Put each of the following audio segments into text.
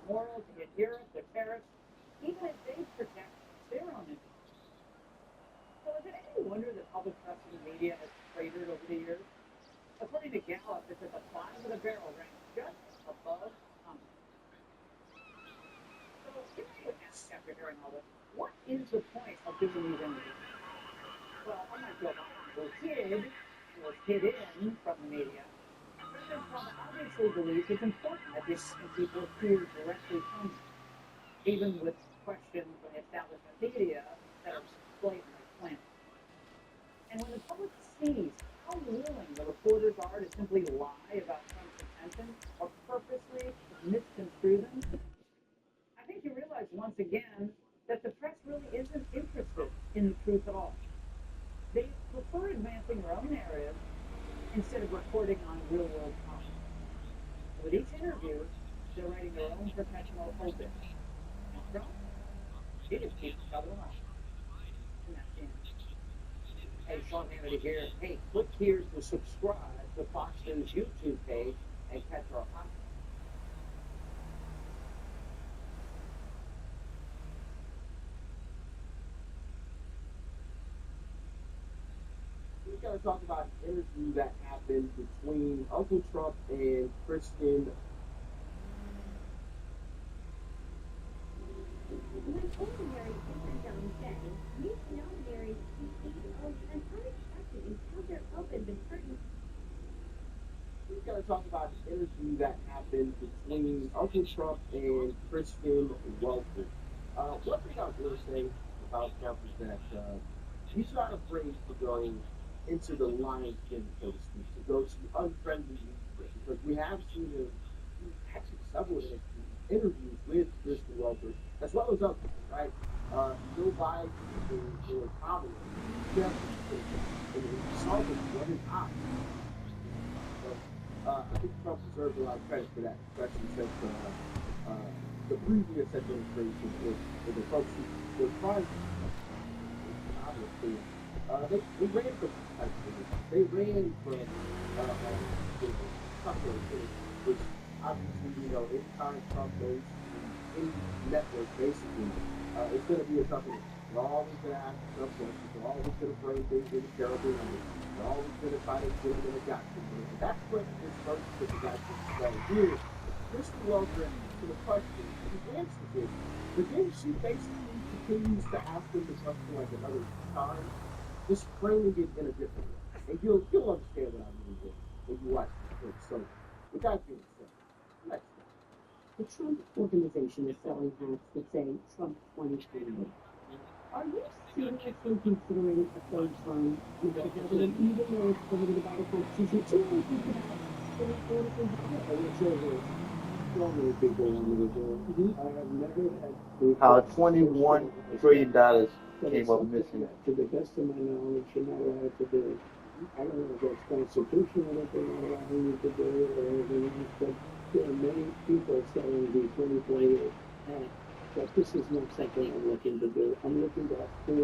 moral to adherence to tariffs, even if they protect their own interests. So is it any wonder that public trust in the media has cratered over the years? According to Gallup, it's at the bottom of the barrel, ranked just above Congress. So you might ask after hearing all this, what is the point of doing these interviews? Well, unlike Joe Biden, who was hidden from the media, President Trump obviously believes it's important that the American people hear directly from him, even with questions from the establishment media that are blatantly planted. And when the public sees how willing the reporters are to simply lie about Trump's intentions or purposely misconstrue them, I think you realize once again that the press really isn't interested in the truth at all. They prefer advancing their own narrative instead of reporting on real-world problems. With each interview, they're writing their own professional obit. And Trump, he just keeps chugging along. And that's the end. Hey, Sean Hannity here. Hey, click here to subscribe to Fox News YouTube page and catch our podcast. We gotta talk about an interview that happened between Uncle Trump and Kristen. When ordinary Superjohn said, these non-married CEOs an unexpected encounter opened the curtain. We gotta talk about an interview that happened between Uncle Trump and Kristen Welker. One thing I was gonna say about Trump is that he's not afraid to go into the lion's den, so to speak, to go to unfriendly media, because we have seen him actually several interviews with Kristen Welker, as well as others, right? Joe Biden and Kamala, and he saw them what his eyes. I think Trump deserves a lot of credit for that, especially since the previous administration, with the folks who were trying to obviously, they ran from they ran from which obviously, anytime Trump goes to any network, basically, it's going to be a company. They're always going to ask Trump questions. They're always going to frame things in terrible numbers. They're always going to try to get them in a gotcha. And that's what this first to the gotcha is here. Mr. Welker, to the question, he answers it, but then she basically continues to ask him the question like another time, just framing it in a different way. And you'll understand what I mean when you watch this clip. So, with that being said, let's go. The Trump Organization is selling hats that say Trump 2020. Are you seriously considering a third term, Mr. President, even though it's prohibited by the Constitution? Too many people have silly fantasy habits. I will say this. So many people want me to do it. I have never had. How $21 trillion came up missing. To the best of my knowledge, you're not allowed to do it. I don't know if that's constitutional that they're not allowing you to do it or anything else, but there are many people selling the 2028 hat. But this is not something I'm looking to do. I'm looking to have 4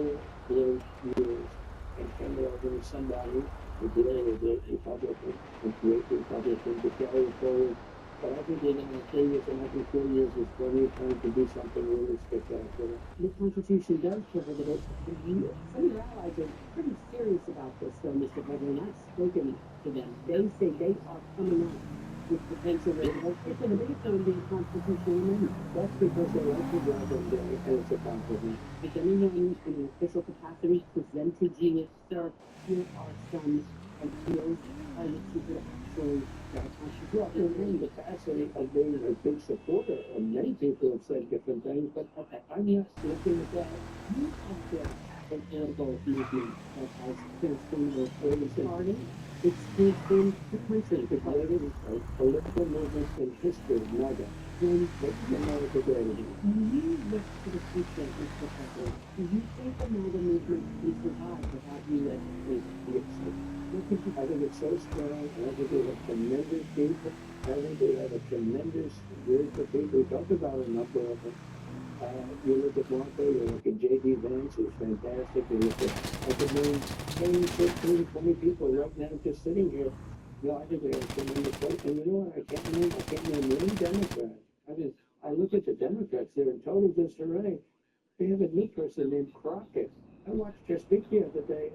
great years and hand it over to somebody to deal with it, Republican, a great Republican, to carry it forward. But I think within 3 years, and I think 4 years is plenty of time to do something really spectacular. The Constitution does prohibit it. Some of your allies are pretty serious about this, though, Mr. President. I've spoken to them. They say they are coming up with potential revocation. It's the biggest going to be a constitutional amendment. That's because they like to drive them down, and it's a compliment. Has anyone in an official capacity presented you with, sir, here are some ideas that you could actually Well, in the capacity of being a big supporter, and many people have said different things, but okay. I'm not looking at that. You have built a political movement that has transformed the party. It's been the country. The greatest political movement in history, never. When America greater. you look to the future, Mr. President, do you think the MAGA movement can survive without you as a I think it's so strong, and I think we have tremendous people. I think we have a tremendous group of people. We talk about a number of them. You look at Marco, you look at J.D. Vance, who's fantastic. You look at, I could name 10, 15, 20 people right now just sitting here. I think we have a tremendous place. And you know what? I can't name any Democrats. I look at the Democrats, they're in total disarray. They have a new person named Crockett. I watched her speak the other day.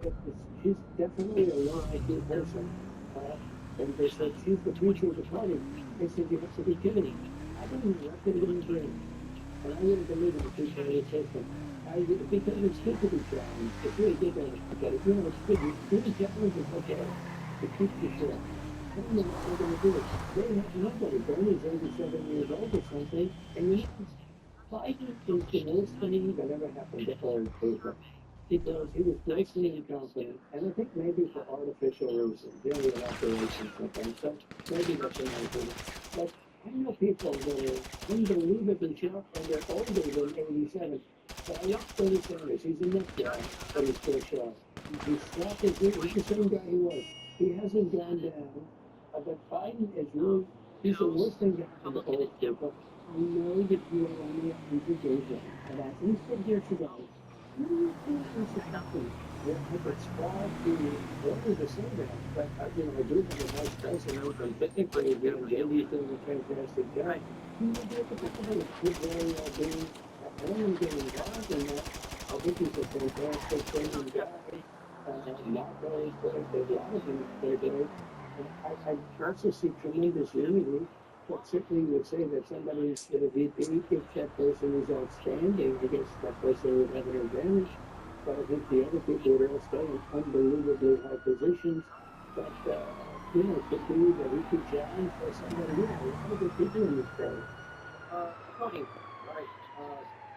She's definitely a low IQ person. And they said, she's the future of the party. They said, you have to be kidding me. I believe nothing in the brain. And I wouldn't believe in the two-party system. Because it's good to be challenged. It's really good to look at it. You know, it's good. Being challenged is okay. It keeps you sharp. I don't know what they're going to do. They have nobody. Bernie's 87 years old or something. And you know, Biden is the worst thing that ever happened to old people. Because he was grossly incompetent. And I think maybe for artificial reasons. You know, an operation or something. So maybe that's an argument. But I know people that are unbelievably sharp and they're older than 87. But I like Bernie Sanders. He's a nut guy, but he's still sharp. He's slack as he's the same guy he was. He hasn't gone down. But Biden is really, he's the worst thing that happened to old people. I know that you are only a hundred days young, but as we sit here today, what do you think is happening? Yeah, I could squad the order to say that, but you know, I do have a vice president, and technically, you know, Gailey's doing a fantastic job. You know, there's a couple of good very well being. I don't want to get involved in that. I think he's a fantastic training guy. Marco is great. There's a lot of things they're great. I also see tremendous unity. But certainly would say that somebody is going to be, if that person is outstanding, I guess that person would have an advantage. But I think the other people would all stay in unbelievably high positions. But, you know, it could be that he could challenge for somebody. You know, a lot of good people in this crowd. Tony, right,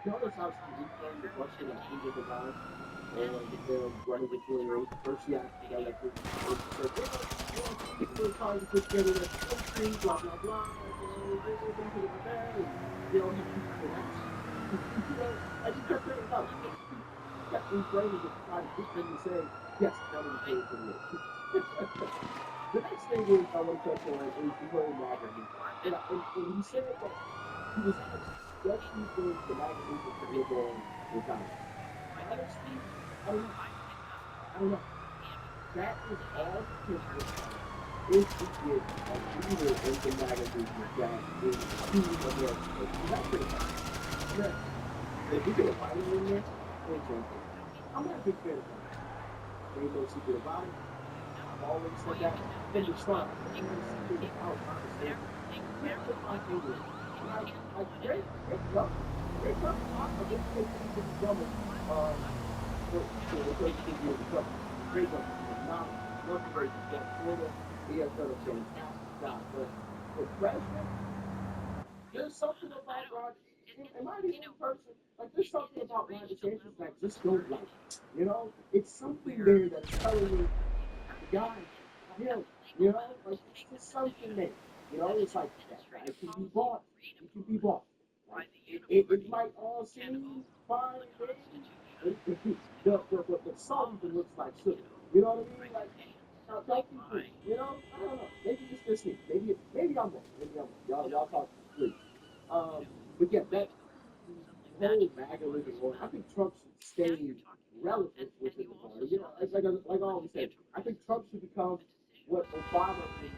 notice how he came to question that he did about and running between race. First, he actually got like people were trying to put together the country, blah, blah, blah, you know, I just kept saying, no, he kept reframing it to try to get them to say, yes, that was the case for me. The next thing is, I want to touch on is the whole magazine. And he said that he was asked, what do you think the magazine is going to live on with time? Honestly, I don't know. That is all because if we get a leader in the magazine that is key to their that's pretty hard. Yeah. If we get a fighter in there, we're jumping. I'm not a big fan of that. Ain't no secret about it. I've always said that. Then you start. Ain't no secret about it. Here's what I do. Like, great stuff. Great stuff. I just think people become for the first 2 years of trouble. Great stuff. Now, nothing very good. Florida, he has done a fantastic job. But the president, there's something about Roger. Am I the only person? Like, there's something about Roger Sanchez that I just don't like. You know, it's something there that's telling me, the guy, him, you know, like, it's just something there. You know, it's like, that guy can be bought. He can be bought. Like, it might all seem fine and the salt even looks like sugar. You know what I mean? Like, don't be fooled. You know? I don't know. Maybe it's just me. Maybe I'm wrong. Y'all talk please. But yeah, that whole MAGA living on, I think Trump should stay relevant within the party. You know, like I always say, I think Trump should become what Obama is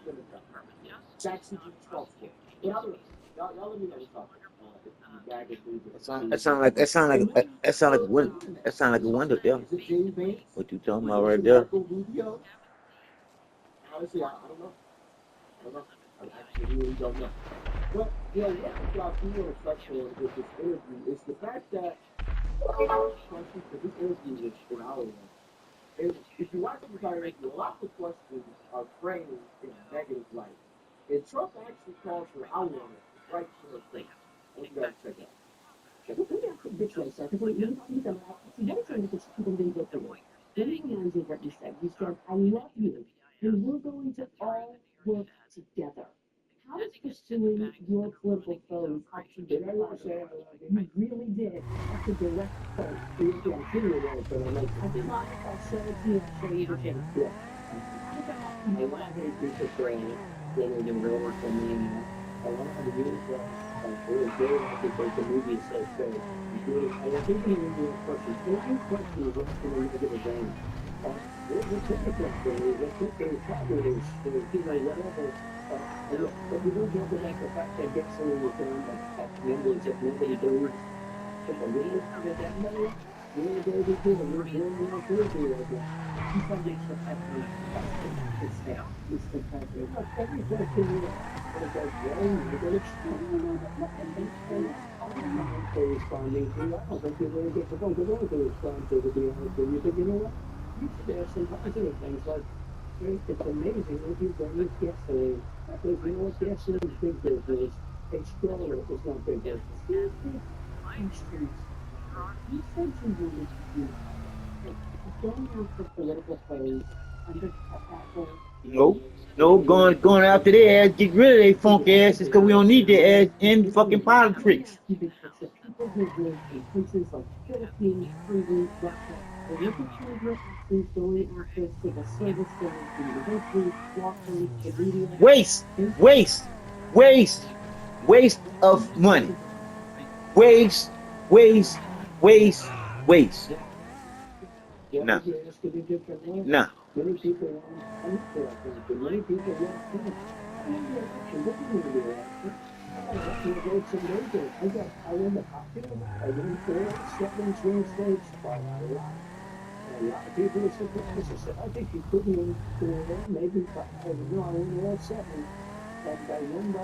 within the party. That should be Trump's role. But I don't know. Y'all let me know what's up. That sound like a window there. What you talking about right there? Honestly, I don't know. I actually really don't know. But, you know, what y'all do want to touch on with this interview is the fact that, questions, because this interview is an hour long. And if you watch the entire interview, a lot of the questions are framed in a negative light. And Trump actually calls her out on it right to her face. I want you guys to check it out. Let me ask you this way, sir, because when you said, what is it that people didn't get through? Let me remind you of what you said. You said, I love you, and we're going to all work together. How does pursuing your political foes help you get along? You really did. That's a direct quote. Yeah, I'm sure you're right, but I like I promise I'll show it to you after you begin. Yeah. I want to hear people saying that they've been really for me. I want to use really good. I think like the movie is so fair. I think he will do a question. Every question is what's going to make it a game. Let's take a question. Let's take a problem. You know, whatever. But you don't talk about the fact that gasoline is down at numbers that nobody believes. But the real that money, you know, go to people, you're doing real crazy right now. You find it so happy. It's that. It's the fact that every question you ask, it goes wrong, you go extreme, and all the time for responding to, I don't think you're very difficult at all to respond to be honest with you. But you know what? You should ask some positive things like, it's amazing what you've done with gasoline. Because you know what, gasoline's big business. A stroller is not big business. You said you wanted to do going after political plays under Apple. Nope. No, going after their ass, get rid of their funky asses because we don't need their ass in fucking politics. People who live in countries like Philippines, Hungary, Russia, they look at children athletes going after civil service centers, universities, law firms, the media. Waste, waste, waste, waste of money. Waste, waste, waste, waste. Nah. Nah. Many people want unequal attention. Many people want peace. I mean, the election, what do you mean the election? I wrote some numbers. I won the popular. I won 4 7 swing states by a lot. And a lot of people are surprised. I said, I think you could win 4, maybe 5. No, I won all 7. And I won by,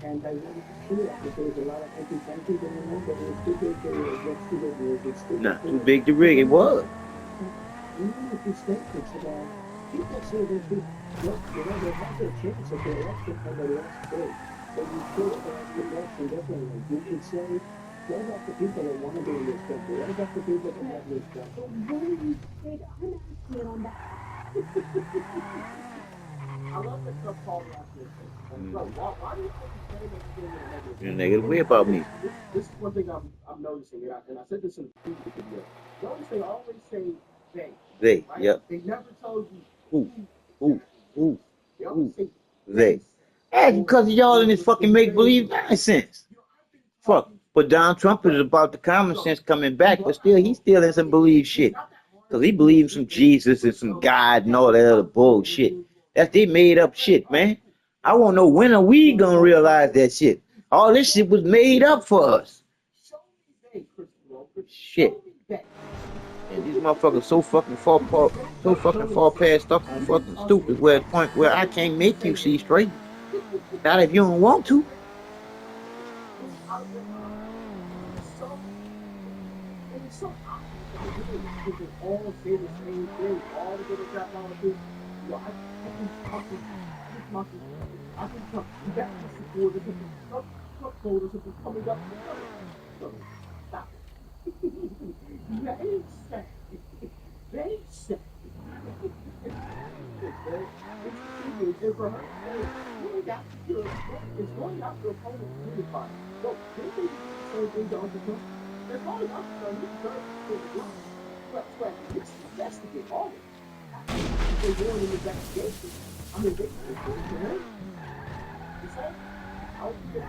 and I won sure because there was a lot of anti-countries in the number. It was too big to what's too big to it's too Nah, too big to rig. It was. you make these statements about people say that look, you know, they have their chance if they elect somebody else too. So you should ask the question differently. You could say, what about the people that want to be in this country? What about the people that have this country? What do you think? I'm asking on that. I love that stuff Paul Ross makes. Bro, why do you always say that In a negative way about me. This is one thing I'm noticing, and I said this in the previous video. They always say they. They, Right? yep. They never told you Who, They always say they. That's because y'all in this fucking make-believe nonsense. Fuck. But Donald Trump is about the common sense coming back, but still, he still in some believe shit. Because he believes some Jesus and some God and all that other bullshit. That's they made up shit, man. I want to know when are we going to realize that shit. All this shit was made up for us. Shit. And these motherfuckers so fucking far past fucking stupid. Where at the point where I can't make you see straight. Not if you don't want to. It's so obvious that they all say the same thing. All the little crap on the people. I think Trump, that supporters have been Trump voters have been coming up. So stop it. They say. They say. It's for her. It's going after opponents really fine. So they think it's the same thing to Uncle Trump. As long as I'm concerned, he deserves to the block. But it's investigate all of it. They're doing an investigation. I mean, they report to him. You say, I'll be there.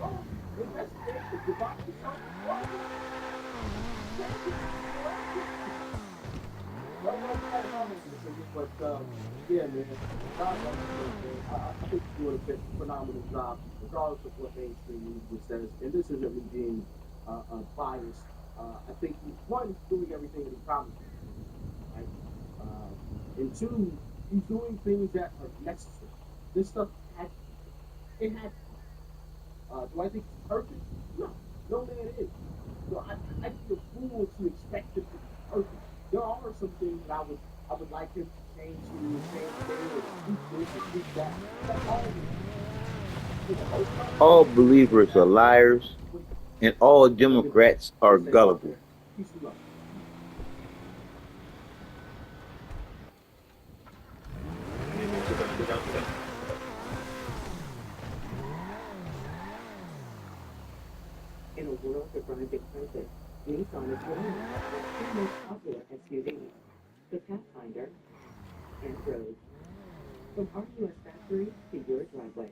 Oh, investigate the debacle. But yeah, man, I think he's doing a phenomenal job, regardless of what mainstream media says. And this isn't me being biased. I think he's doing everything that he promised, right? And 2, he's doing things that are necessary. This stuff had do I think it's perfect? No man is. So I'd be a fool to expect it to be perfect. There are some things that I would like him to change thing or tweak this or tweak that. But All believers are liars, and all Democrats are gullible. Peace and love. In a world of rising prices, Nissan is one of the two most popular SUVs, the Pathfinder and Rogue. From our U.S. factory to your driveway.